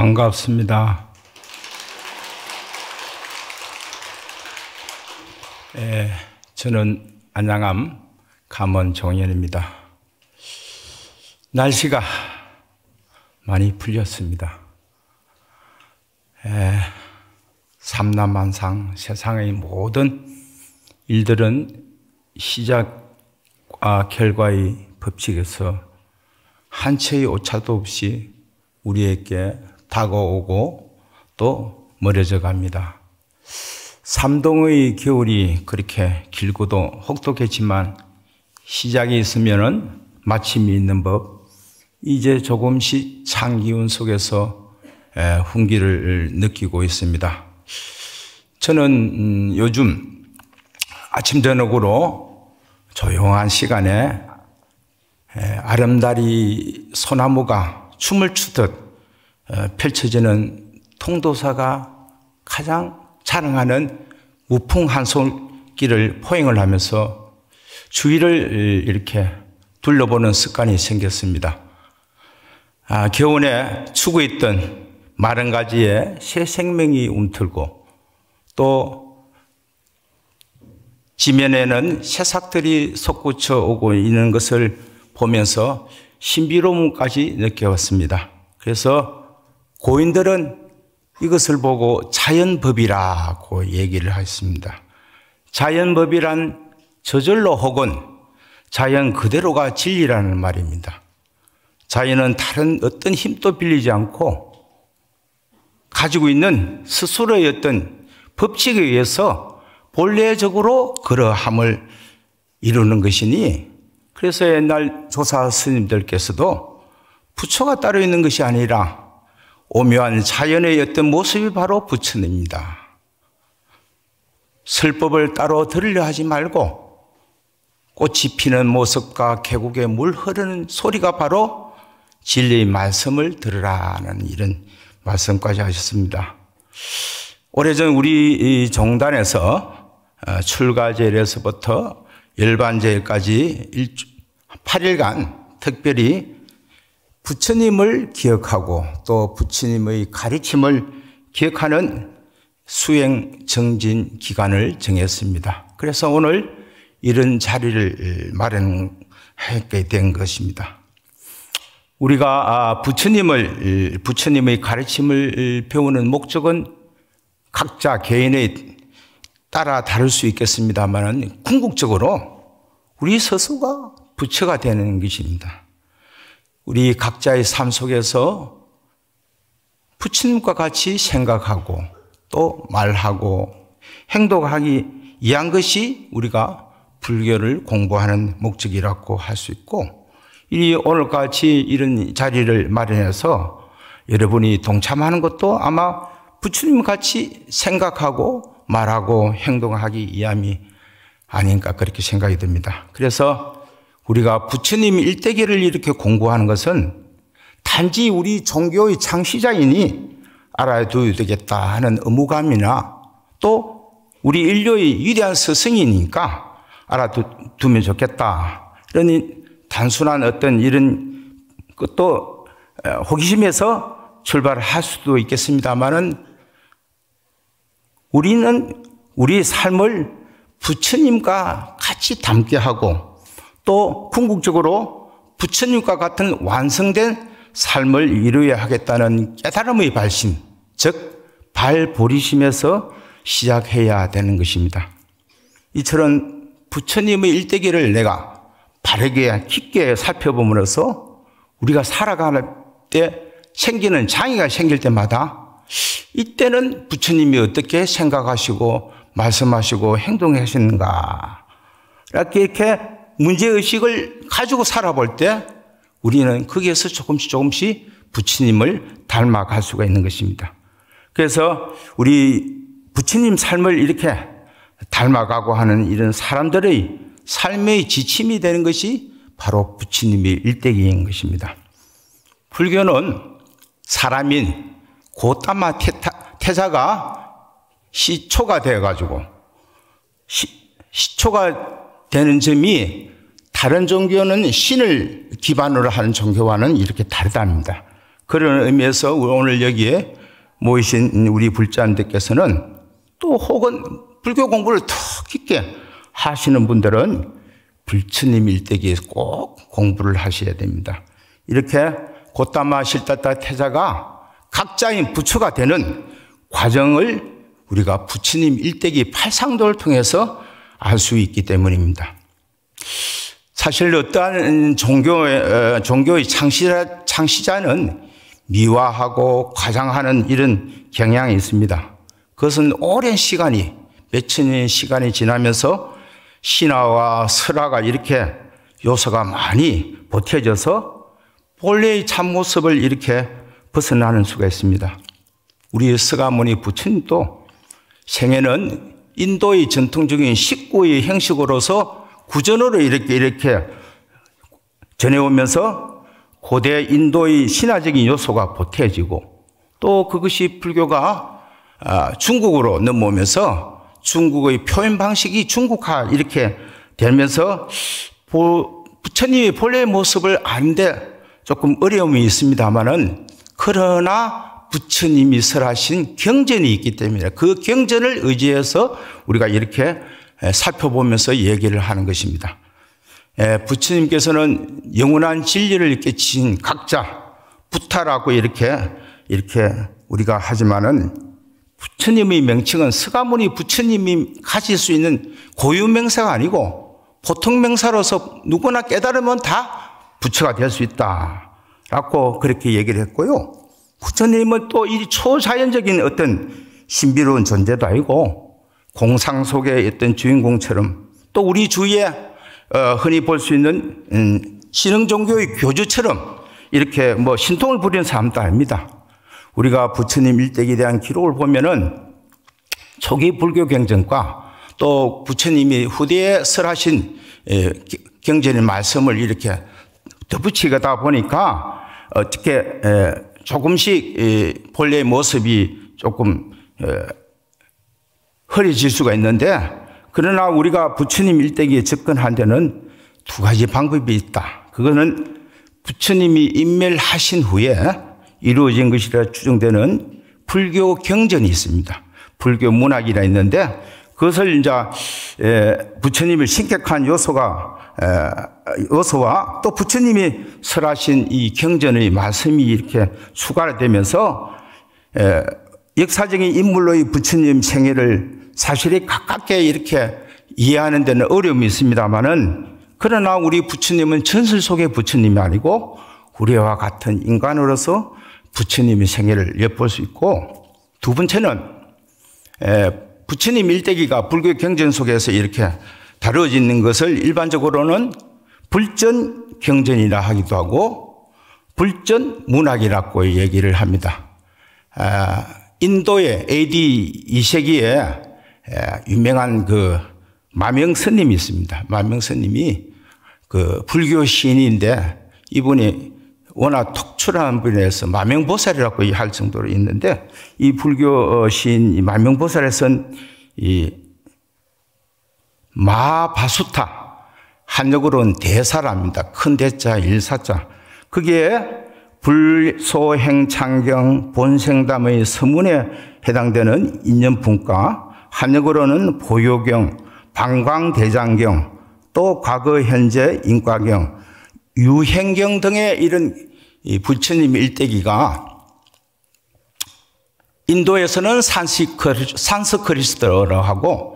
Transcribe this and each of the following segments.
반갑습니다. 저는 안양암 감원 정연입니다. 날씨가 많이 풀렸습니다. 삼라만상 세상의 모든 일들은 시작과 결과의 법칙에서 한 채의 오차도 없이 우리에게 다가오고 또 멀어져 갑니다. 삼동의 겨울이 그렇게 길고도 혹독했지만 시작이 있으면은 마침이 있는 법, 이제 조금씩 찬 기운 속에서 훈기를 느끼고 있습니다. 저는 요즘 아침 저녁으로 조용한 시간에 아름다리 소나무가 춤을 추듯 펼쳐지는 통도사가 가장 자랑하는 무풍 한솔길을 포행을 하면서 주위를 이렇게 둘러보는 습관이 생겼습니다. 겨우내 추구했던 마른 가지에 새 생명이 움틀고 또 지면에는 새싹들이 솟구쳐 오고 있는 것을 보면서 신비로움까지 느껴왔습니다. 그래서 고인들은 이것을 보고 자연법이라고 얘기를 했습니다. 자연법이란 저절로 혹은 자연 그대로가 진리라는 말입니다. 자연은 다른 어떤 힘도 빌리지 않고 가지고 있는 스스로의 어떤 법칙에 의해서 본래적으로 그러함을 이루는 것이니, 그래서 옛날 조사 스님들께서도 부처가 따로 있는 것이 아니라 오묘한 자연의 어떤 모습이 바로 부처입니다. 설법을 따로 들으려 하지 말고 꽃이 피는 모습과 계곡에 물 흐르는 소리가 바로 진리의 말씀을 들으라는 이런 말씀까지 하셨습니다. 오래전 우리 종단에서 출가제일에서부터 열반제일까지 8일간 특별히 부처님을 기억하고 또 부처님의 가르침을 기억하는 수행 정진 기간을 정했습니다. 그래서 오늘 이런 자리를 마련하게 된 것입니다. 우리가 부처님의 가르침을 배우는 목적은 각자 개인에 따라 다를 수 있겠습니다만 궁극적으로 우리 스스로가 부처가 되는 것입니다. 우리 각자의 삶 속에서 부처님과 같이 생각하고 또 말하고 행동하기 위한 것이 우리가 불교를 공부하는 목적이라고 할 수 있고, 이 오늘같이 이런 자리를 마련해서 여러분이 동참하는 것도 아마 부처님 같이 생각하고 말하고 행동하기 위함이 아닌가 그렇게 생각이 듭니다. 그래서 우리가 부처님 일대기를 이렇게 공부하는 것은 단지 우리 종교의 창시자이니 알아둬야 되겠다 하는 의무감이나 또 우리 인류의 위대한 스승이니까 알아두면 좋겠다 이런 단순한 어떤 이런 것도 호기심에서 출발할 수도 있겠습니다만은, 우리는 우리의 삶을 부처님과 같이 닮게 하고 또 궁극적으로 부처님과 같은 완성된 삶을 이루어야 하겠다는 깨달음의 발심, 즉 발보리심에서 시작해야 되는 것입니다. 이처럼 부처님의 일대기를 내가 바르게 깊게 살펴봄으로써 우리가 살아갈 때 생기는 장애가 생길 때마다 이때는 부처님이 어떻게 생각하시고 말씀하시고 행동하시는가, 이렇게 문제의식을 가지고 살아볼 때 우리는 거기에서 조금씩 부처님을 닮아갈 수가 있는 것입니다. 그래서 우리 부처님 삶을 이렇게 닮아가고 하는 이런 사람들의 삶의 지침이 되는 것이 바로 부처님의 일대기인 것입니다. 불교는 사람인 고타마 태자가 시초가 되어가지고 시초가 되는 점이 다른 종교는 신을 기반으로 하는 종교와는 이렇게 다르답니다. 그런 의미에서 오늘 여기에 모이신 우리 불자님들께서는 또 혹은 불교 공부를 더 깊게 하시는 분들은 부처님 일대기에 꼭 공부를 하셔야 됩니다. 이렇게 고타마 실타타 태자가 각자의 부처가 되는 과정을 우리가 부처님 일대기 팔상도를 통해서 알 수 있기 때문입니다. 사실 어떠한 종교의 창시자는 미화하고 과장하는 이런 경향이 있습니다. 그것은 오랜 시간이, 몇천 년의 시간이 지나면서 신화와 설화가 이렇게 요소가 많이 보태져서 본래의 참모습을 이렇게 벗어나는 수가 있습니다. 우리 서가모니 부처님도 생애는 인도의 전통적인 식구의 형식으로서 구전으로 이렇게 전해오면서 고대 인도의 신화적인 요소가 보태지고 또 그것이 불교가 중국으로 넘어오면서 중국의 표현 방식이 중국화 이렇게 되면서 부처님의 본래의 모습을 아는데 조금 어려움이 있습니다만은 그러나 부처님이 설하신 경전이 있기 때문에 그 경전을 의지해서 우리가 이렇게 살펴보면서 얘기를 하는 것입니다. 부처님께서는 영원한 진리를 깨친 각자 부타라고 이렇게 우리가 하지만은 부처님의 명칭은 서가모니 부처님이 가질 수 있는 고유 명사가 아니고 보통 명사로서 누구나 깨달으면 다 부처가 될 수 있다라고 그렇게 얘기를 했고요. 부처님은 또 이 초자연적인 어떤 신비로운 존재도 아니고 공상 속의 어떤 주인공처럼 또 우리 주위에 흔히 볼 수 있는 신흥 종교의 교주처럼 이렇게 신통을 부리는 사람도 아닙니다. 우리가 부처님 일대기에 대한 기록을 보면은 초기 불교 경전과 또 부처님이 후대에 설하신 경전의 말씀을 이렇게 덧붙이다 보니까 어떻게 조금씩 본래의 모습이 조금 흐려질 수가 있는데 그러나 우리가 부처님 일대기에 접근한 데는 두 가지 방법이 있다. 그거는 부처님이 인멸하신 후에 이루어진 것이라 추정되는 불교 경전이 있습니다. 불교 문학이라 있는데 그것을 이제 부처님을 신격한 요소와 또 부처님이 설하신 이 경전의 말씀이 이렇게 추가가 되면서 역사적인 인물로의 부처님 생애를 사실에 가깝게 이렇게 이해하는 데는 어려움이 있습니다만은 그러나 우리 부처님은 전설 속의 부처님이 아니고 우리와 같은 인간으로서 부처님의 생애를 엿볼 수 있고 두 번째는 부처님 일대기가 불교 경전 속에서 이렇게 다루어지는 것을 일반적으로는 불전 경전이라 하기도 하고 불전 문학이라고 얘기를 합니다. 인도의 AD 2세기에 유명한 그 마명스님이 있습니다. 마명스님이 그 불교 시인인데 이분이 워낙 톡출한 분이라서 마명보살이라고 할 정도로 있는데 이 불교 시인 마명보살에 쓴 이 마바수타 한역으로는 대사랍니다. 큰 대자 일사자. 그게 불소행창경 본생담의 서문에 해당되는 인연분과 한역으로는 보요경, 방광대장경, 또 과거 현재 인과경, 유행경 등의 이런 부처님 일대기가 인도에서는 산스크리트어라고 하고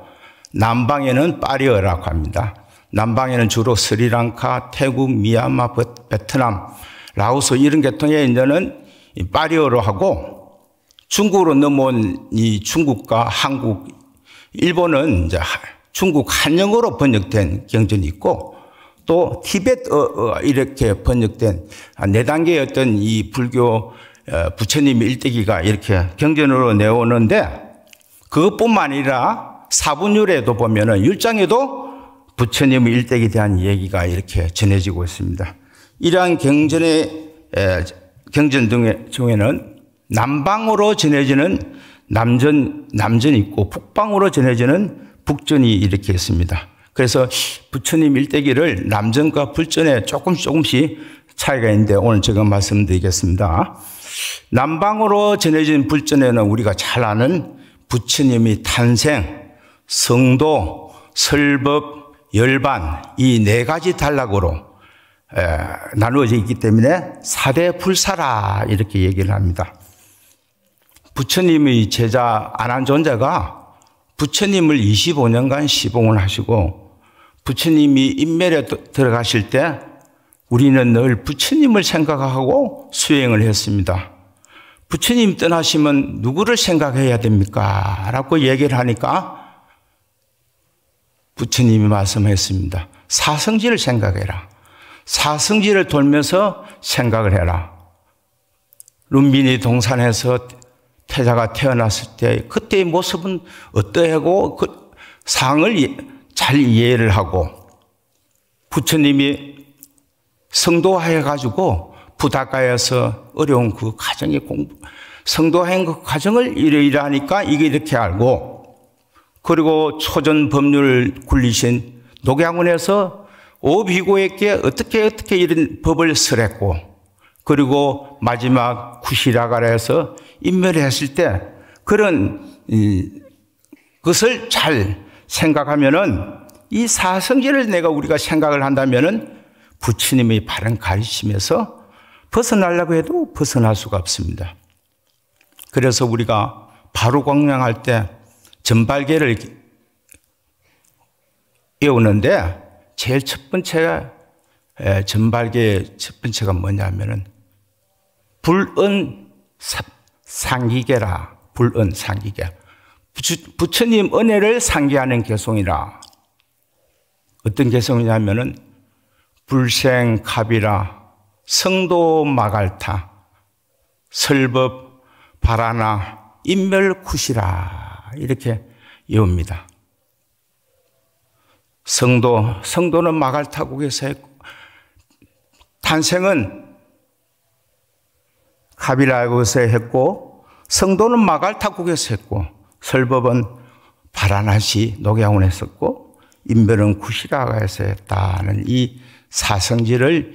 남방에는 파리어라고 합니다. 남방에는 주로 스리랑카, 태국, 미얀마, 베트남, 라오스 이런 계통의 이제는 파리어로 하고 중국으로 넘어온 이 중국과 한국, 일본은 이제 중국 한영어로 번역된 경전이 있고 또 티베트어 이렇게 번역된 네 단계의 어떤 이 불교 부처님 일대기가 이렇게 경전으로 내오는데 그것뿐만 아니라 사분율에도 보면은 율장에도 부처님 일대기에 대한 얘기가 이렇게 전해지고 있습니다. 이러한 경전 중에는 남방으로 전해지는 남전이 있고 북방으로 전해지는 북전이 이렇게 있습니다. 그래서 부처님 일대기를 남전과 불전에 조금씩 차이가 있는데 오늘 제가 말씀드리겠습니다. 남방으로 전해진 불전에는 우리가 잘 아는 부처님의 탄생, 성도, 설법, 열반 이 네 가지 단락으로 나누어져 있기 때문에 사대 불사라 이렇게 얘기를 합니다. 부처님의 제자 안한존자가 부처님을 25년간 시봉을 하시고 부처님이 인멸에 들어가실 때 우리는 늘 부처님을 생각하고 수행을 했습니다. 부처님 떠나시면 누구를 생각해야 됩니까? 라고 얘기를 하니까 부처님이 말씀했습니다. 사성지를 생각해라. 사성지를 돌면서 생각을 해라. 룸비니 동산에서 태자가 태어났을 때 그때의 모습은 어떠하고 그 상을 잘 이해를 하고 부처님이 성도하여가지고 부닷가에서 어려운 그 과정의 성도한 그 과정을 이러이러하니까 이게 이렇게 알고 그리고 초전 법률을 굴리신 녹양원에서 오비고에게 어떻게 이런 법을 설했고 그리고 마지막 구시라가라에서 인멸했을 때 그런 것을 잘 생각하면은 이 사성지를 우리가 생각을 한다면은 부처님의 바른 가르침에서 벗어나려고 해도 벗어날 수가 없습니다. 그래서 우리가 바로 광명할 때 전발계를 외우는데 제일 첫 번째가 전발계의 첫 번째가 뭐냐면은 불은 상기계라. 불은 상기계. 부처님 은혜를 상기하는 개송이라. 어떤 개송이냐면은 불생갑이라 성도 마갈타 설법 바라나 인멸쿠시라 이렇게 외웁니다. 성도는 마갈타국에서 했고 탄생은 갑이라고서 했고 성도는 마갈타국에서 했고 설법은 바라나시 녹양원에서 했고 인멸은 쿠시라가에서 했다는 이 사성지를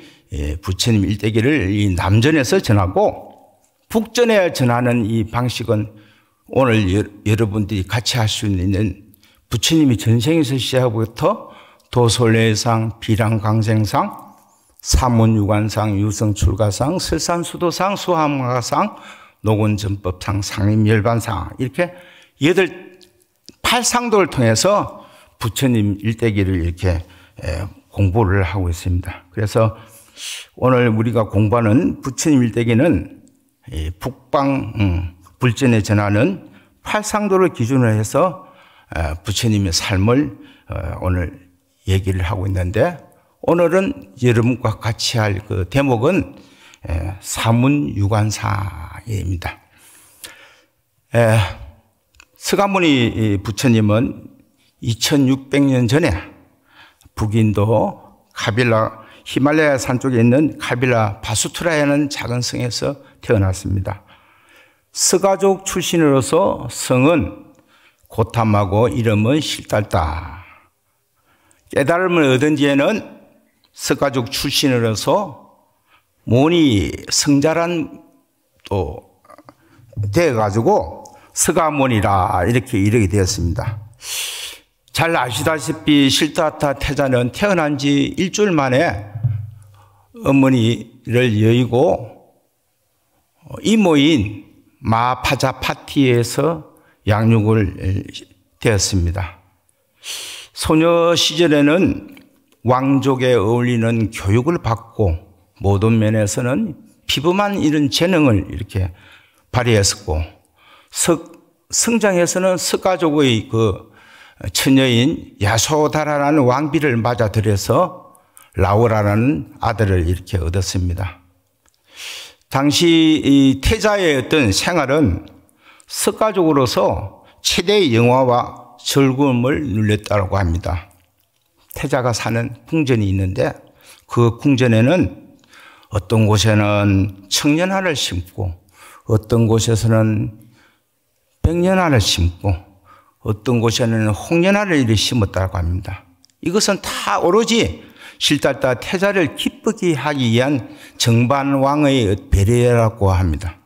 부처님 일대기를 이 남전에서 전하고 북전에 전하는 이 방식은 오늘 여러분들이 같이 할 수 있는 부처님이 전생에서 시작부터 도솔례상, 비랑강생상, 사문유관상, 유성출가상, 설산수도상, 수함가상, 녹원전법상, 상림열반상 이렇게 8상도를 통해서 부처님 일대기를 이렇게 공부를 하고 있습니다. 그래서 오늘 우리가 공부하는 부처님 일대기는 북방 불전에 전하는 8상도를 기준으로 해서 부처님의 삶을 오늘 얘기를 하고 있는데 오늘은 여러분과 같이 할 그 대목은 사문유관사입니다. 서가모니 부처님은 2600년 전에 북인도 히말라야 산 쪽에 있는 카빌라 바수트라라는 작은 성에서 태어났습니다. 서가족 출신으로서 성은 고탐하고 이름은 실달다. 깨달음을 얻은 뒤에는 서가족 출신으로서 모니 성자란 또 되어가지고 서가모니라 이렇게 이르게 되었습니다. 잘 아시다시피 실다타 태자는 태어난 지 일주일 만에 어머니를 여의고 이모인 마파자파티에서 양육을 되었습니다. 소녀 시절에는 왕족에 어울리는 교육을 받고 모든 면에서는 피부만 이런 재능을 이렇게 발휘했었고 성장에서는 서가족의 그 처녀인 야소다라라는 왕비를 맞아들여서 라오라라는 아들을 이렇게 얻었습니다. 당시 이 태자의 어떤 생활은 서가족으로서 최대의 영화와 즐거움을 누렸다고 합니다. 태자가 사는 궁전이 있는데 그 궁전에는 어떤 곳에는 청년화를 심고 어떤 곳에서는 백년화를 심고 어떤 곳에는 홍련화를 이렇게 심었다고 합니다. 이것은 다 오로지 실달다 태자를 기쁘게 하기 위한 정반왕의 배려라고 합니다.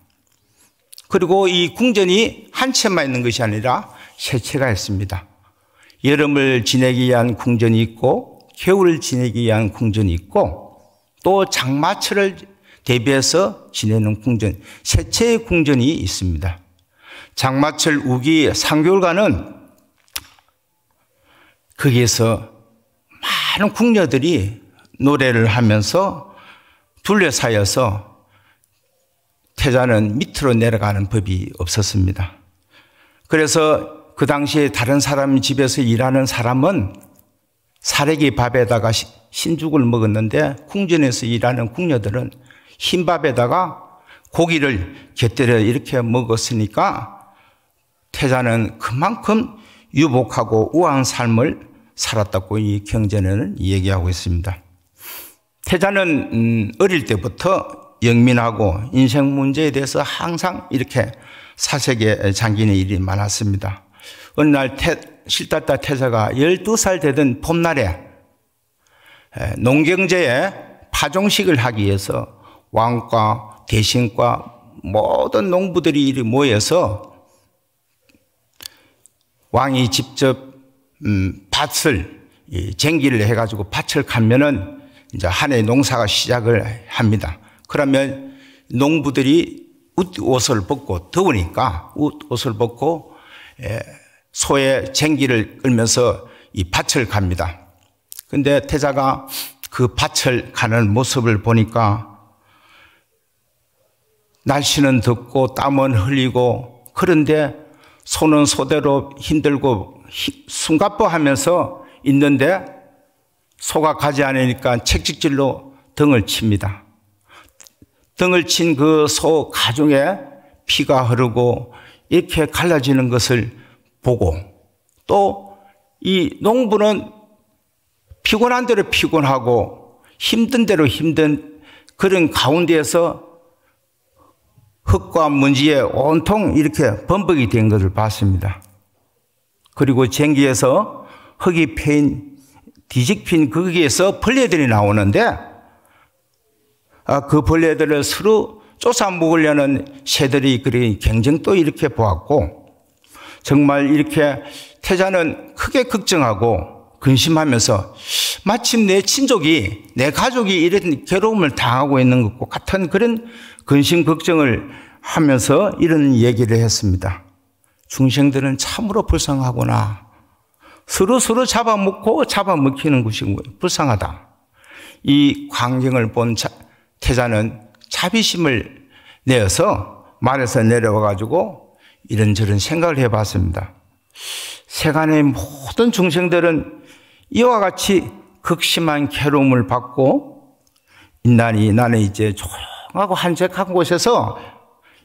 그리고 이 궁전이 한 채만 있는 것이 아니라 세 채가 있습니다. 여름을 지내기 위한 궁전이 있고 겨울을 지내기 위한 궁전이 있고 또 장마철을 대비해서 지내는 궁전, 세 채의 궁전이 있습니다. 장마철 우기 3개월간은 거기에서 많은 궁녀들이 노래를 하면서 둘러싸여서 태자는 밑으로 내려가는 법이 없었습니다. 그래서 그 당시에 다른 사람 집에서 일하는 사람은 사래기 밥에다가 신죽을 먹었는데 궁전에서 일하는 궁녀들은 흰밥에다가 고기를 곁들여 이렇게 먹었으니까 태자는 그만큼 유복하고 우아한 삶을 살았다고 이 경전에는 얘기하고 있습니다. 태자는 어릴 때부터 영민하고 인생 문제에 대해서 항상 이렇게 사색에 잠기는 일이 많았습니다. 어느 날 실달다 태자가 12살 되던 봄날에 농경제에 파종식을 하기 위해서 왕과 대신과 모든 농부들이 이리 모여서 왕이 직접 밭을 쟁기를 해가지고 밭을 가면은 이제 한 해 농사가 시작을 합니다. 그러면 농부들이 옷을 벗고 더우니까 옷을 벗고 소의 쟁기를 끌면서 이 밭을 갑니다. 근데 태자가 그 밭을 가는 모습을 보니까 날씨는 덥고 땀은 흘리고 그런데 소는 소대로 힘들고 숨가뻐하면서 있는데 소가 가지 않으니까 채찍질로 등을 칩니다. 등을 친 그 소 가중에 피가 흐르고 이렇게 갈라지는 것을 보고 또 이 농부는 피곤한 대로 피곤하고 힘든 대로 힘든 그런 가운데에서 흙과 먼지에 온통 이렇게 범벅이 된 것을 봤습니다. 그리고 쟁기에서 흙이 패인 뒤집힌 거기에서 벌레들이 나오는데 그 벌레들을 서로 쫓아 먹으려는 새들이 그리 경쟁도 이렇게 보았고 정말 이렇게 태자는 크게 걱정하고 근심하면서 마침 내 친족이 내 가족이 이런 괴로움을 당하고 있는 것과 같은 그런 근심 걱정을 하면서 이런 얘기를 했습니다. 중생들은 참으로 불쌍하구나. 서로 잡아먹고 잡아먹히는 것이 불쌍하다. 이 광경을 본 태자는 자비심을 내어서 말에서 내려와 가지고 이런저런 생각을 해봤습니다. 세간의 모든 중생들은 이와 같이 극심한 괴로움을 받고 있나니 나는 이제 조용하고 한적한 곳에서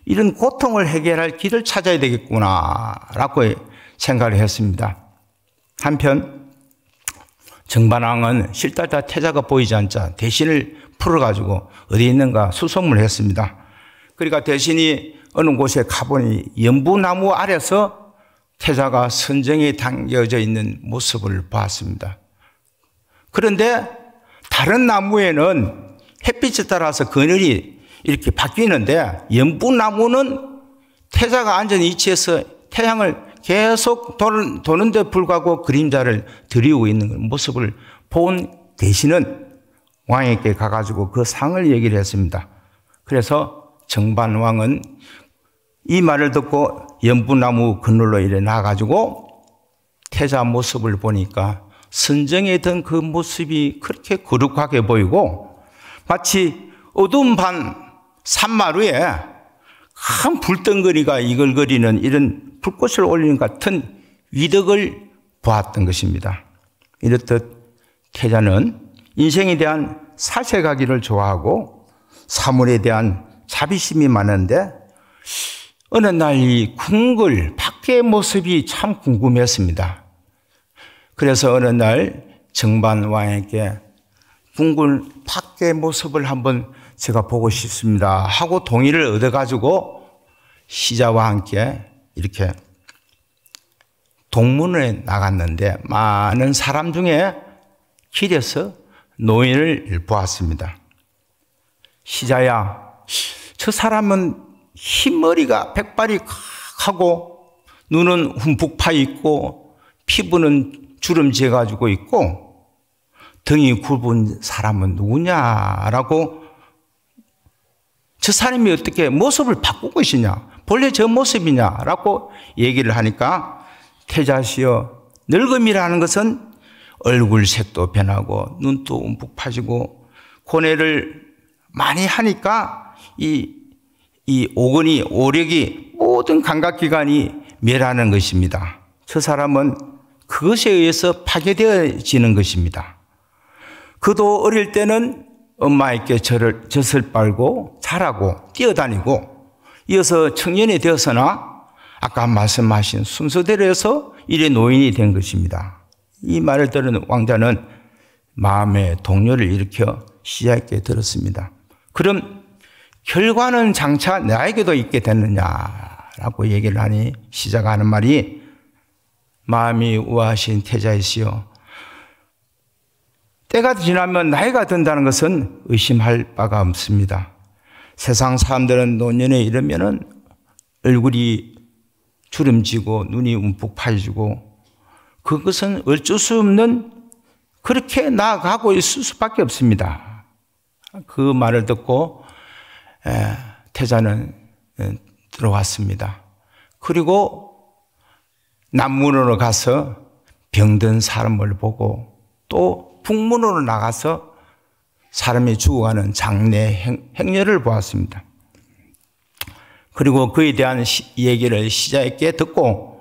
이런 고통을 해결할 길을 찾아야 되겠구나라고 생각을 했습니다. 한편 정반왕은 실달다 태자가 보이지 않자 대신을 풀어가지고 어디 있는가 수소문을 했습니다. 그러니까 대신이 어느 곳에 가보니 연부나무 아래서 태자가 선정에 당겨져 있는 모습을 봤습니다. 그런데 다른 나무에는 햇빛에 따라서 그늘이 이렇게 바뀌는데 연부나무는 태자가 앉은 위치에서 태양을 계속 도는데 불구하고 그림자를 들이우고 있는 모습을 본 대신은 왕에게 가가지고 그 상을 얘기를 했습니다. 그래서 정반왕은 이 말을 듣고 연부나무 그늘로 이래 나가지고 태자 모습을 보니까 선정에 든 그 모습이 그렇게 거룩하게 보이고 마치 어두운 밤 산마루에 큰 불덩거리가 이글거리는 이런 불꽃을 올리는 같은 위덕을 보았던 것입니다. 이렇듯 태자는 인생에 대한 사색하기를 좋아하고 사물에 대한 자비심이 많은데 어느 날 이 궁궐 밖의 모습이 참 궁금했습니다. 그래서 어느 날 정반왕에게 궁궐 밖의 모습을 한번 제가 보고 싶습니다 하고 동의를 얻어가지고 시자와 함께 이렇게 동문에 나갔는데 많은 사람 중에 길에서 노인을 보았습니다. 시자야, 저 사람은 흰머리가 백발이 하고 눈은 흠북 파 있고 피부는 주름지어 가지고 있고 등이 굽은 사람은 누구냐라고 저 사람이 어떻게 모습을 바꾸고 것이냐 본래 저 모습이냐라고 얘기를 하니까 태자시여 늙음이라는 것은 얼굴색도 변하고 눈도 움푹 파지고 고뇌를 많이 하니까 이 오근이 오력이 모든 감각기관이 멸하는 것입니다. 저 사람은 그것에 의해서 파괴되어지는 것입니다. 그도 어릴 때는 엄마에게 젖을 빨고 자라고 뛰어다니고 이어서 청년이 되어서나 아까 말씀하신 순서대로 해서 이래 노인이 된 것입니다. 이 말을 들은 왕자는 마음의 동요를 일으켜 시자에게 들었습니다. 그럼 결과는 장차 나에게도 있게 됐느냐라고 얘기를 하니 시자가 하는 말이 마음이 우아하신 태자이시여 때가 지나면 나이가 든다는 것은 의심할 바가 없습니다. 세상 사람들은 노년에 이르면은 얼굴이 주름지고 눈이 움푹 파지고 그것은 어쩔 수 없는 그렇게 나아가고 있을 수밖에 없습니다. 그 말을 듣고 태자는 들어왔습니다. 그리고 남문으로 가서 병든 사람을 보고 또 북문으로 나가서 사람이 죽어가는 장례 행렬을 보았습니다. 그리고 그에 대한 얘기를 시자에게 듣고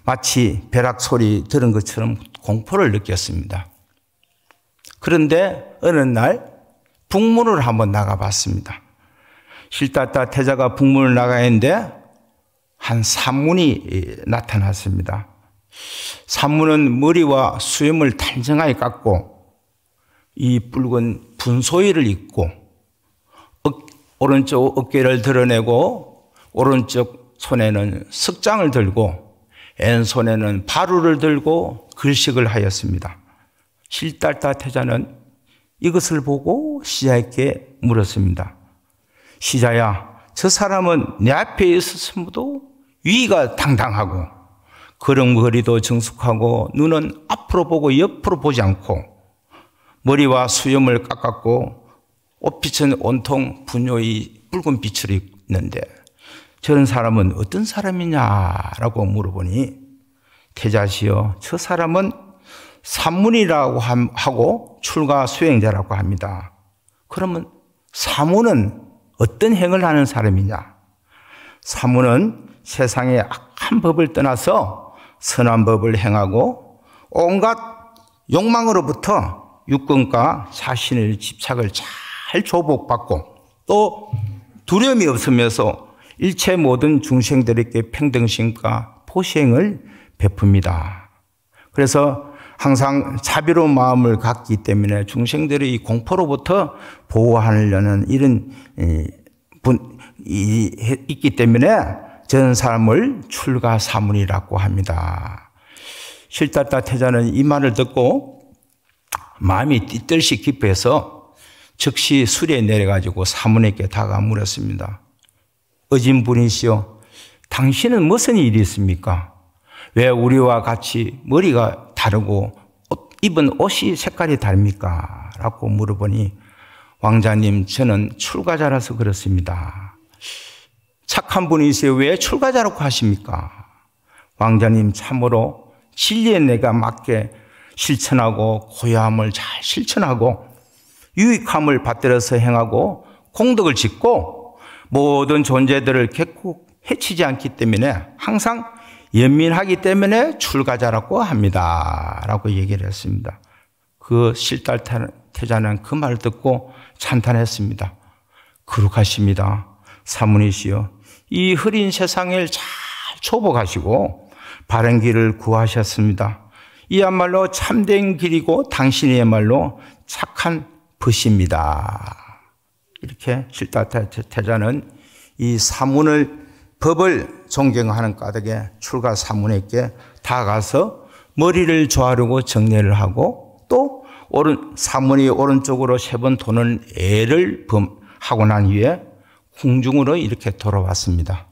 마치 벼락 소리 들은 것처럼 공포를 느꼈습니다. 그런데 어느 날 북문을 한번 나가봤습니다. 실따따 태자가 북문을 나가는데 한 산문이 나타났습니다. 산문은 머리와 수염을 단정하게 깎고 이 붉은 분소위를 입고 오른쪽 어깨를 드러내고 오른쪽 손에는 석장을 들고 왼손에는 바루를 들고 글식을 하였습니다. 실달다 태자는 이것을 보고 시자에게 물었습니다. 시자야, 저 사람은 내 앞에 있었음에도 위가 당당하고 걸음걸이도 정숙하고 눈은 앞으로 보고 옆으로 보지 않고 머리와 수염을 깎았고 옷빛은 온통 분요의 붉은 빛을 입는데 저런 사람은 어떤 사람이냐라고 물어보니 태자시여 저 사람은 산문이라고 하고 출가 수행자라고 합니다. 그러면 사문은 어떤 행을 하는 사람이냐? 사문은 세상의 악한 법을 떠나서 선한 법을 행하고 온갖 욕망으로부터 육근과 자신의 집착을 잘 조복받고 또 두려움이 없으면서 일체 모든 중생들에게 평등심과 포시행을 베풉니다. 그래서 항상 자비로운 마음을 갖기 때문에 중생들의 이 공포로부터 보호하려는 이런 있기 때문에 저런 사람을 출가사문이라고 합니다. 실따따 태자는 이 말을 듣고 마음이 띠떨시 기뻐해서 즉시 수리에 내려가지고 사문에게 다가가 물었습니다. 어진 분이시여, 당신은 무슨 일이 있습니까? 왜 우리와 같이 머리가 다르고 입은 옷이 색깔이 다릅니까? 라고 물어보니 왕자님, 저는 출가자라서 그렇습니다. 착한 분이세요. 왜 출가자라고 하십니까? 왕자님, 참으로 진리에 내가 맞게 실천하고 고요함을 잘 실천하고 유익함을 받들어서 행하고 공덕을 짓고 모든 존재들을 결코 해치지 않기 때문에 항상 연민하기 때문에 출가자라고 합니다. 라고 얘기를 했습니다. 그 실달태자는 그 말을 듣고 찬탄했습니다. 거룩하십니다. 사문이시여, 이 흐린 세상을 잘 초복하시고 바른 길을 구하셨습니다. 이야말로 참된 길이고 당신이야말로 착한 벗입니다. 이렇게 실달태자는 이 사문을 법을 존경하는 까닭에 출가 사문에게 다가가서 머리를 조아르고 정례를 하고 또 사문이 오른쪽으로 3번 도는 애를 하고 난 후에 궁중으로 이렇게 돌아왔습니다.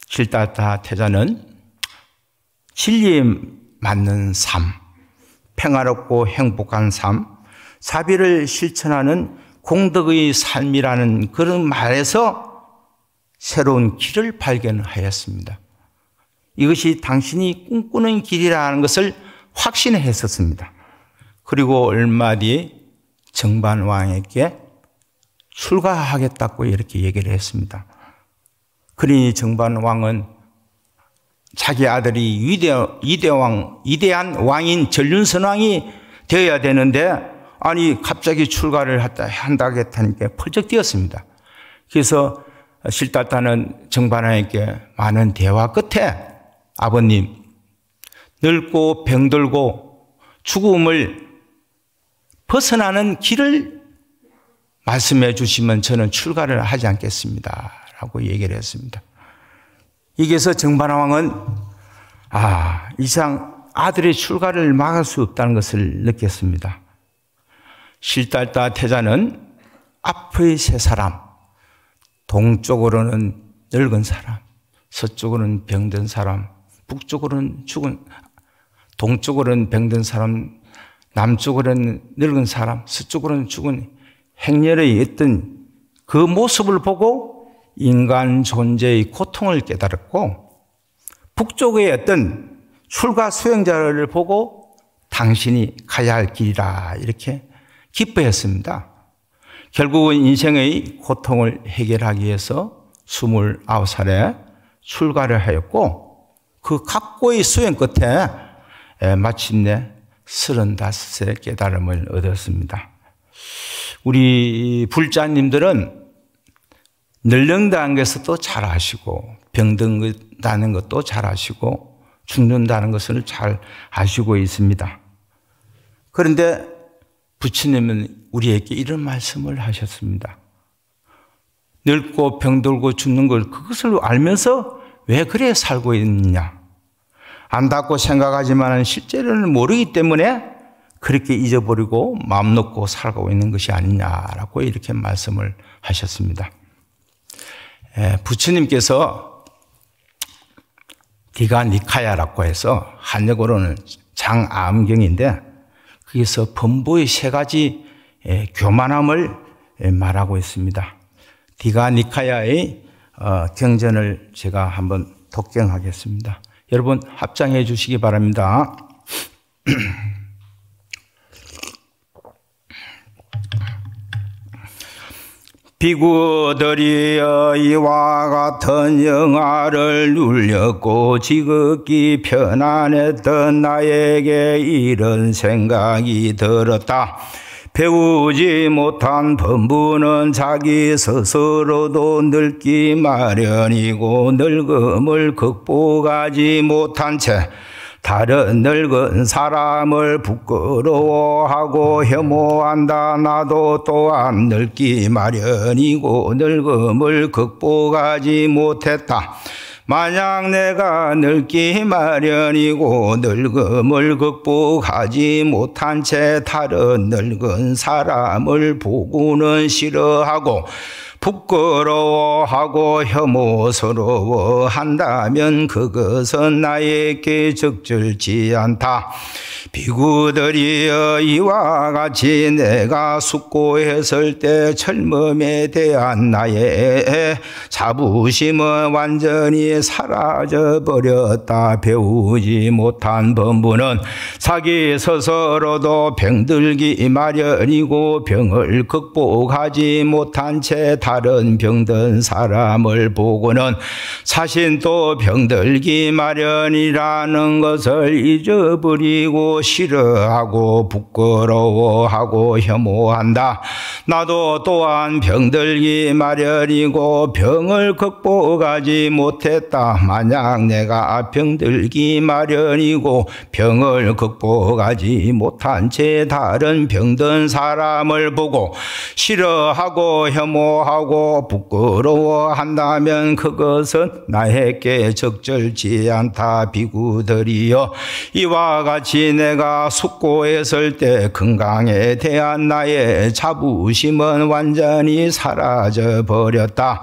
실다타 태자는 진리에 맞는 삶, 평화롭고 행복한 삶, 자비를 실천하는 공덕의 삶이라는 그런 말에서 새로운 길을 발견하였습니다. 이것이 당신이 꿈꾸는 길이라는 것을 확신했었습니다. 그리고 얼마 뒤에 정반왕에게 출가하겠다고 이렇게 얘기를 했습니다. 그러니 정반왕은 자기 아들이 위대한 왕인 전륜선왕이 되어야 되는데 아니 갑자기 출가를 한다고 했다니까 펄쩍 뛰었습니다. 그래서 실다타는 정반왕에게 많은 대화 끝에 아버님, 늙고 병들고 죽음을 벗어나는 길을 말씀해 주시면 저는 출가를 하지 않겠습니다 라고 얘기를 했습니다. 여기서 정반왕은 이상 아들의 출가를 막을 수 없다는 것을 느꼈습니다. 실달타 태자는 앞의 세 사람, 동쪽으로는 늙은 사람, 서쪽으로는 병든 사람, 북쪽으로는 동쪽으로는 병든 사람, 남쪽으로는 늙은 사람, 서쪽으로는 죽은 행렬의 어떤 그 모습을 보고 인간 존재의 고통을 깨달았고, 북쪽의 어떤 출가 수행자를 보고 당신이 가야 할 길이라 이렇게 기뻐했습니다. 결국은 인생의 고통을 해결하기 위해서 29살에 출가를 하였고, 그 각고의 수행 끝에 마침내 35세 깨달음을 얻었습니다. 우리 불자님들은 늙는다는 것도 잘 아시고, 병든다는 것도 잘 아시고, 죽는다는 것을 잘 아시고 있습니다. 그런데 부처님은 우리에게 이런 말씀을 하셨습니다. 늙고 병들고 죽는 걸 그것을 알면서 왜 그래 살고 있느냐? 안다고 생각하지만 실제로는 모르기 때문에 그렇게 잊어버리고 마음 놓고 살아가고 있는 것이 아니냐라고 이렇게 말씀을 하셨습니다. 부처님께서 디가니카야라고 해서 한역어로는 장암경인데 거기서 범보의 세 가지 교만함을 말하고 있습니다. 디가니카야의 경전을 제가 한번 독경하겠습니다. 여러분 합장해 주시기 바랍니다. 비구들이여 이와 같은 영화를 눌렸고 지극히 편안했던 나에게 이런 생각이 들었다. 배우지 못한 범부는 자기 스스로도 늙기 마련이고 늙음을 극복하지 못한 채 다른 늙은 사람을 부끄러워하고 혐오한다. 나도 또한 늙기 마련이고 늙음을 극복하지 못했다. 만약 내가 늙기 마련이고 늙음을 극복하지 못한 채 다른 늙은 사람을 보고는 싫어하고 부끄러워하고 혐오스러워한다면 그것은 나에게 적절치 않다. 비구들이여 이와 같이 내가 숙고했을 때 젊음에 대한 나의 자부심은 완전히 사라져버렸다. 배우지 못한 범부는 자기 스스로도 병들기 마련이고 병을 극복하지 못한 채 다른 병든 사람을 보고는 자신도 병들기 마련이라는 것을 잊어버리고 싫어하고 부끄러워하고 혐오한다. 나도 또한 병들기 마련이고 병을 극복하지 못했다. 만약 내가 병들기 마련이고 병을 극복하지 못한 채 다른 병든 사람을 보고 싫어하고 혐오하고 싫어하고 부끄러워한다면 그것은 나에게 적절치 않다. 비구들이여, 이와 같이 내가 숙고했을 때 건강에 대한 나의 자부심은 완전히 사라져 버렸다.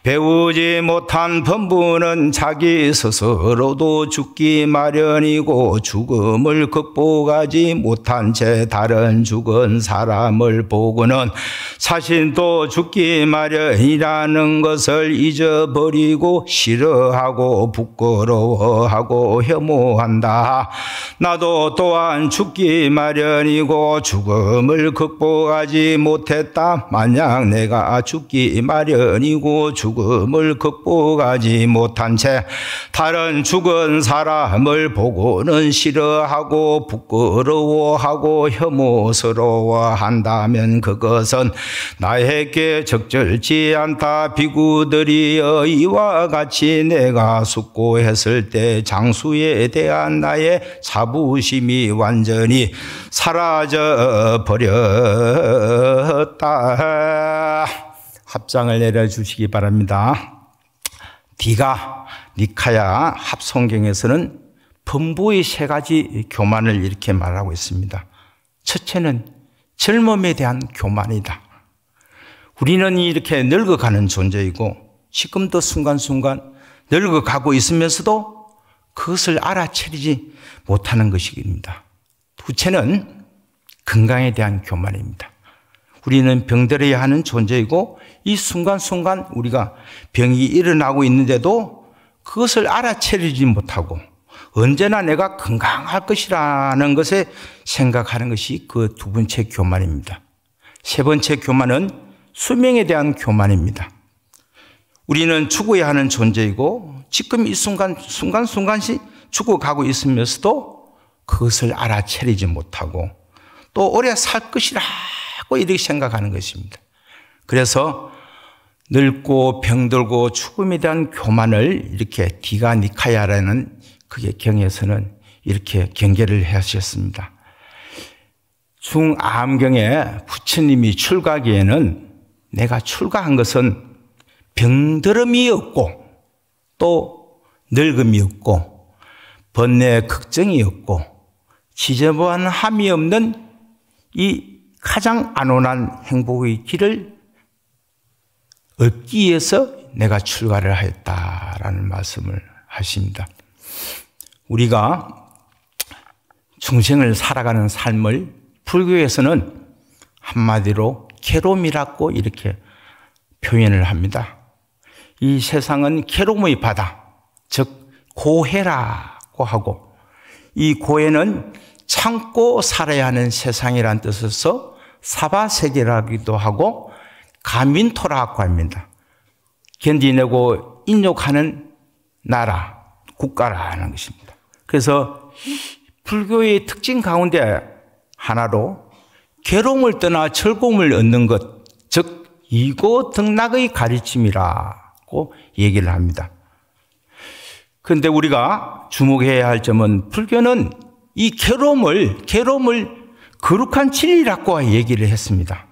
배우지 못한 범부는 자기 스스로도 죽기 마련이고 죽음을 극복하지 못한 채 다른 죽은 사람을 보고는 자신도 죽기 마련이라는 것을 잊어버리고 싫어하고 부끄러워하고 혐오한다. 나도 또한 죽기 마련이고 죽음을 극복하지 못했다. 만약 내가 죽기 마련이고 죽음을 극복하지 못한 채 다른 죽은 사람을 보고는 싫어하고 부끄러워하고 혐오스러워한다면 그것은 나에게 적절치 않다. 비구들이여, 이와 같이 내가 숙고했을 때 장수에 대한 나의 자부심이 완전히 사라져 버렸다. 합장을 내려주시기 바랍니다. 디가 니카야 합성경에서는 범부의 세 가지 교만을 이렇게 말하고 있습니다. 첫째는 젊음에 대한 교만이다. 우리는 이렇게 늙어가는 존재이고 지금도 순간순간 늙어가고 있으면서도 그것을 알아차리지 못하는 것입니다. 둘째는 건강에 대한 교만입니다. 우리는 병들어야 하는 존재이고 이 순간순간 우리가 병이 일어나고 있는데도 그것을 알아차리지 못하고 언제나 내가 건강할 것이라는 것에 생각하는 것이 그 두 번째 교만입니다. 세 번째 교만은 수명에 대한 교만입니다. 우리는 죽어야 하는 존재이고 지금 이 순간순간씩 죽어가고 있으면서도 그것을 알아차리지 못하고 또 오래 살 것이라고 이렇게 생각하는 것입니다. 그래서 늙고 병들고 죽음에 대한 교만을 이렇게 디가 니카야라는 그게 경에서는 이렇게 경계를 하셨습니다. 중암경에 부처님이 출가하기에는 내가 출가한 것은 병들음이 없고 또 늙음이 없고 번뇌 걱정이 없고 지저분함이 없는 이 가장 안온한 행복의 길을 얻기 위해서 내가 출가를 하였다라는 말씀을 하십니다. 우리가 중생을 살아가는 삶을 불교에서는 한마디로 괴로움이라고 이렇게 표현을 합니다. 이 세상은 괴로움의 바다, 즉 고해라고 하고 이 고해는 참고 살아야 하는 세상이란 뜻에서 사바세계라기도 하고 가민토라고 합니다. 견디내고 인욕하는 나라, 국가라는 것입니다. 그래서 불교의 특징 가운데 하나로 괴로움을 떠나 즐거움을 얻는 것, 즉 이고등락의 가르침이라고 얘기를 합니다. 그런데 우리가 주목해야 할 점은 불교는 이 괴로움을 거룩한 진리라고 얘기를 했습니다.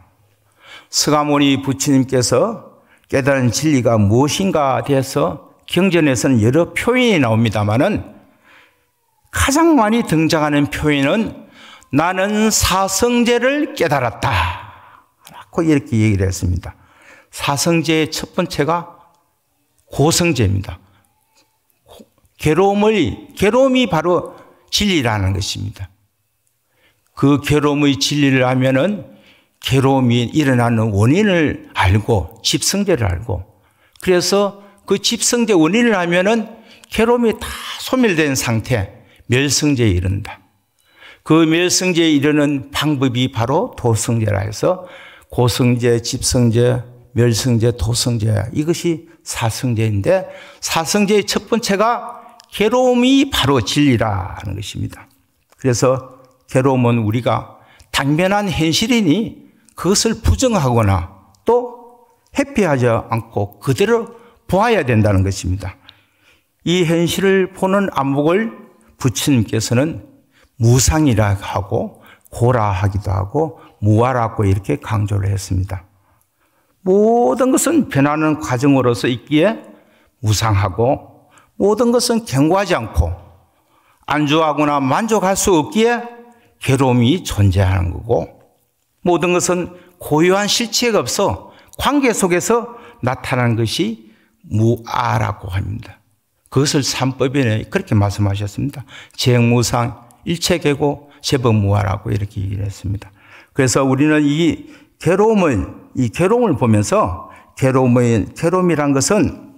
서가모니 부처님께서 깨달은 진리가 무엇인가 대해서 경전에서는 여러 표현이 나옵니다마는 가장 많이 등장하는 표현은 나는 사성제를 깨달았다 라고 이렇게 얘기를 했습니다. 사성제의 첫 번째가 고성제입니다. 괴로움이 바로 진리라는 것입니다. 그 괴로움의 진리를 하면은 괴로움이 일어나는 원인을 알고 집성제를 알고 그래서 그 집성제 원인을 알면은 괴로움이 다 소멸된 상태 멸성제에 이른다. 그 멸성제에 이르는 방법이 바로 도성제라 해서 고성제, 집성제, 멸성제, 도성제 이것이 사성제인데 사성제의 첫 번째가 괴로움이 바로 진리라는 것입니다. 그래서 괴로움은 우리가 당면한 현실이니 그것을 부정하거나 또 회피하지 않고 그대로 보아야 된다는 것입니다. 이 현실을 보는 안목을 부처님께서는 무상이라 하고 고라하기도 하고 무아라고 이렇게 강조를 했습니다. 모든 것은 변하는 과정으로서 있기에 무상하고 모든 것은 견고하지 않고 안주하거나 만족할 수 없기에 괴로움이 존재하는 거고 모든 것은 고유한 실체가 없어 관계 속에서 나타나는 것이 무아라고 합니다. 그것을 삼법에 그렇게 말씀하셨습니다. 재무상, 일체계고 제법무아라고 이렇게 얘기를 했습니다. 그래서 우리는 이 괴로움을 보면서 괴로움이란 것은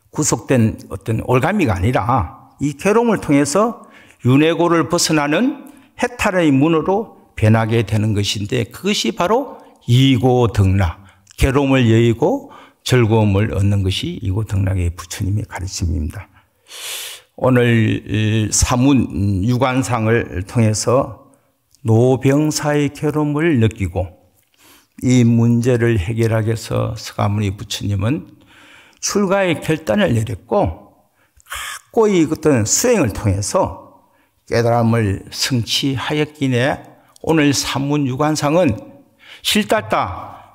구속된 어떤 올가미가 아니라 이 괴로움을 통해서 윤회고를 벗어나는 해탈의 문으로 변하게 되는 것인데 그것이 바로 이고덕락, 괴로움을 여의고 즐거움을 얻는 것이 이고덕락의 부처님의 가르침입니다. 오늘 사문 유관상을 통해서 노병사의 괴로움을 느끼고 이 문제를 해결하기 위해서 서가모니 부처님은 출가의 결단을 내렸고 각고의 어떤 수행을 통해서 깨달음을 성취하였기에 오늘 사문 유관상은 실달다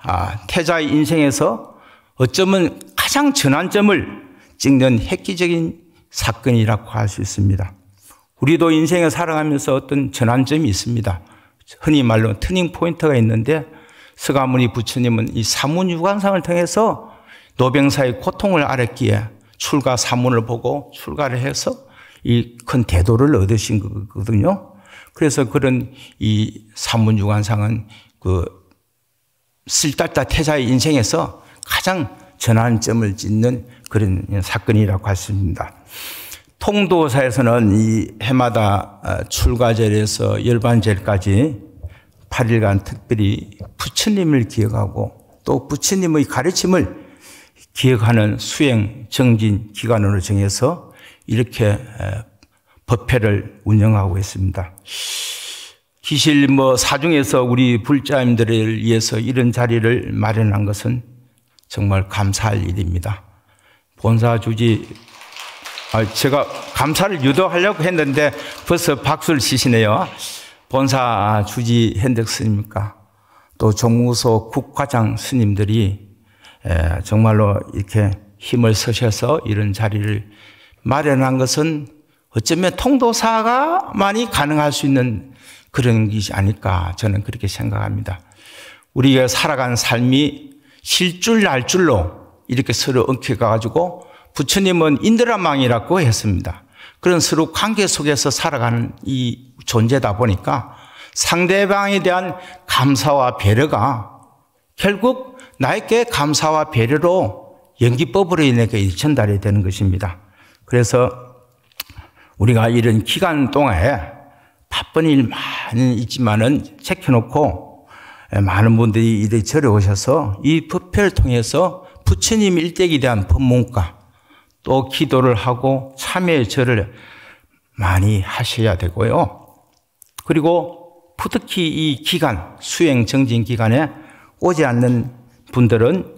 태자의 인생에서 어쩌면 가장 전환점을 찍는 획기적인 사건이라고 할 수 있습니다. 우리도 인생을 살아가면서 어떤 전환점이 있습니다. 흔히 말로 터닝 포인트가 있는데 서가모니 부처님은 이 사문 유관상을 통해서 노병사의 고통을 알았기에 출가 사문을 보고 출가를 해서 이 큰 대도를 얻으신 거거든요. 그래서 그런 이 사문 유관상은 그 실달다 태자의 인생에서 가장 전환점을 찍는 그런 사건이라고 할 수 있습니다. 통도사에서는 이 해마다 출가절에서 열반절까지 8일간 특별히 부처님을 기억하고 또 부처님의 가르침을 기억하는 수행 정진 기간으로 정해서 이렇게 법회를 운영하고 있습니다. 기실 사중에서 우리 불자님들을 위해서 이런 자리를 마련한 것은 정말 감사할 일입니다. 본사 주지 제가 감사를 유도하려고 했는데 벌써 박수를 치시네요. 본사 주지 현덕 스님과 또 종무소 국과장 스님들이 정말로 이렇게 힘을 쓰셔서 이런 자리를 마련한 것은 어쩌면 통도사가만이 가능할 수 있는 그런 것이 아닐까 저는 그렇게 생각합니다. 우리가 살아간 삶이 실줄 날줄로 이렇게 서로 엉켜가지고 부처님은 인드라망이라고 했습니다. 그런 서로 관계 속에서 살아가는 이 존재다 보니까 상대방에 대한 감사와 배려가 결국 나에게 감사와 배려로 연기법으로 인해 전달이 되는 것입니다. 그래서 우리가 이런 기간 동안에 바쁜 일 많이 있지만은 제껴놓고 많은 분들이 이래저래 오셔서 이 법회를 통해서 부처님 일대기에 대한 법문과 또 기도를 하고 참회의 절을 많이 하셔야 되고요. 그리고 특히 이 기간, 수행 정진 기간에 오지 않는 분들은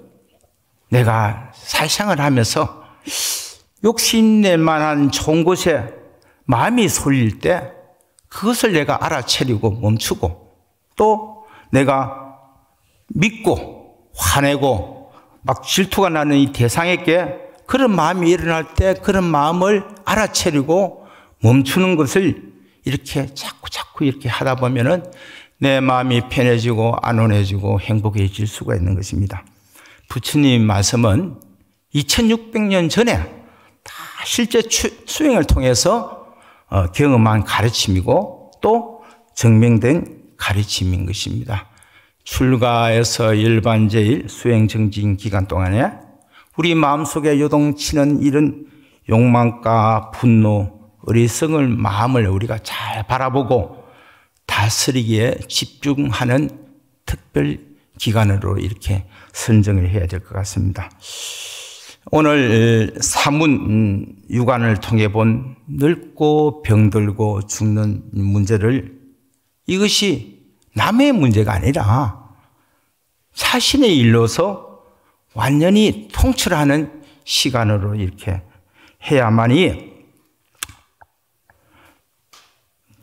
내가 살생을 하면서 욕심낼 만한 좋은 곳에 마음이 쏠릴 때 그것을 내가 알아채리고 멈추고 또 내가 믿고 화내고 막 질투가 나는 이 대상에게 그런 마음이 일어날 때 그런 마음을 알아채리고 멈추는 것을 이렇게 자꾸 이렇게 하다 보면은 내 마음이 편해지고 안온해지고 행복해질 수가 있는 것입니다. 부처님 말씀은 2600년 전에 다 실제 수행을 통해서 경험한 가르침이고 또 증명된 가르침인 것입니다. 출가에서 열반제일 수행 정진 기간 동안에 우리 마음속에 요동치는 이런 욕망과 분노, 어리석을 마음을 우리가 잘 바라보고 다스리기에 집중하는 특별 기간으로 이렇게 선정을 해야 될 것 같습니다. 오늘 사문 유관을 통해 본 늙고 병들고 죽는 문제를 이것이 남의 문제가 아니라 자신의 일로서 완전히 통출하는 시간으로 이렇게 해야만이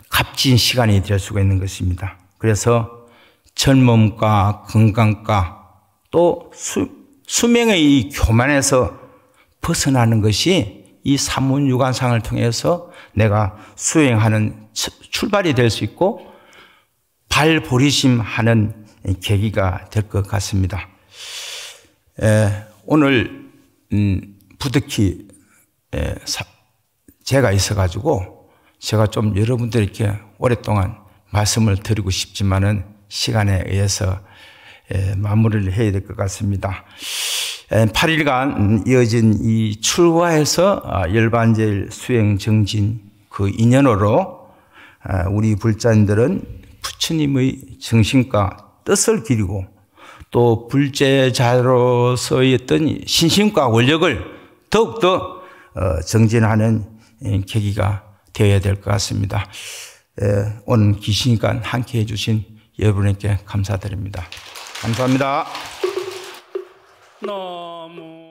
값진 시간이 될 수가 있는 것입니다. 그래서 젊음과 건강과 또 수명의 이 교만에서 벗어나는 것이 이 산문유관상을 통해서 내가 수행하는 출발이 될 수 있고 발보리심하는 계기가 될 것 같습니다. 오늘 부득이 제가 있어가지고 제가 좀 여러분들에게 오랫동안 말씀을 드리고 싶지만은 시간에 의해서 마무리를 해야 될 것 같습니다. 8일간 이어진 이 출가에서 열반제일 수행 정진 그 인연으로 우리 불자님들은 부처님의 정신과 뜻을 기리고 또 불제자로서의 어떤 신심과 원력을 더욱더 정진하는 계기가 되어야 될 것 같습니다. 오늘 귀신간 함께 해주신 여러분에게 감사드립니다. 감사합니다. 너무